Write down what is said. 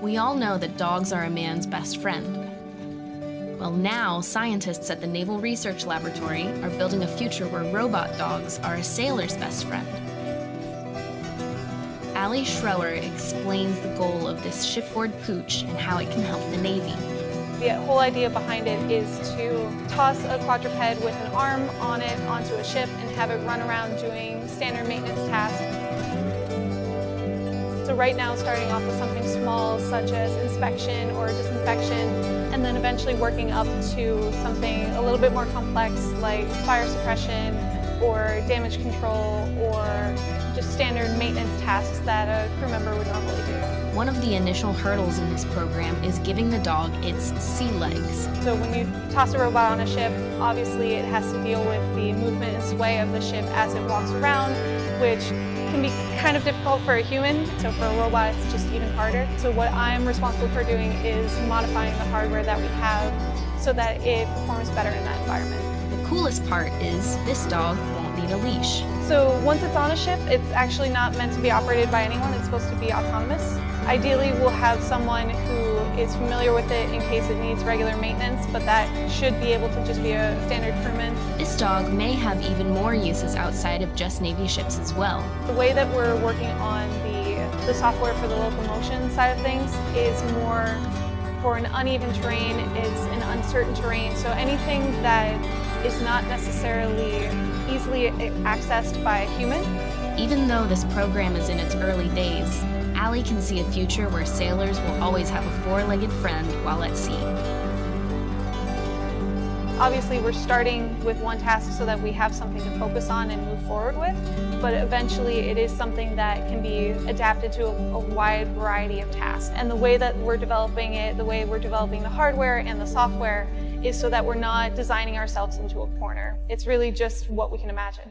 We all know that dogs are a man's best friend. Well, now scientists at the Naval Research Laboratory are building a future where robot dogs are a sailor's best friend. Ali Schroer explains the goal of this shipboard pooch and how it can help the Navy. The whole idea behind it is to toss a quadruped with an arm on it onto a ship and have it run around doing standard maintenance tasks. So right now, starting off with something small, such as inspection or disinfection, and then eventually working up to something a little bit more complex, like fire suppression or damage control or just standard maintenance tasks that a crew member would normally do. One of the initial hurdles in this program is giving the dog its sea legs. So when you toss a robot on a ship, obviously it has to deal with the movement and sway of the ship as it walks around, which can be kind of difficult for a human. So for a robot, it's just even harder. So what I'm responsible for doing is modifying the hardware that we have so that it performs better in that environment. The coolest part is this dog won't need a leash. So once it's on a ship, it's actually not meant to be operated by anyone. It's supposed to be autonomous. Ideally, we'll have someone who is familiar with it in case it needs regular maintenance, but that should be able to just be a standard crewman. This dog may have even more uses outside of just Navy ships as well. The way that we're working on the software for the locomotion side of things is more for an uneven terrain, it's an uncertain terrain. So anything that is not necessarily easily accessed by a human. Even though this program is in its early days, Ali can see a future where sailors will always have a four-legged friend while at sea. Obviously, we're starting with one task so that we have something to focus on and move forward with, but eventually it is something that can be adapted to a wide variety of tasks. And the way that we're developing it, the way we're developing the hardware and the software is so that we're not designing ourselves into a corner. It's really just what we can imagine.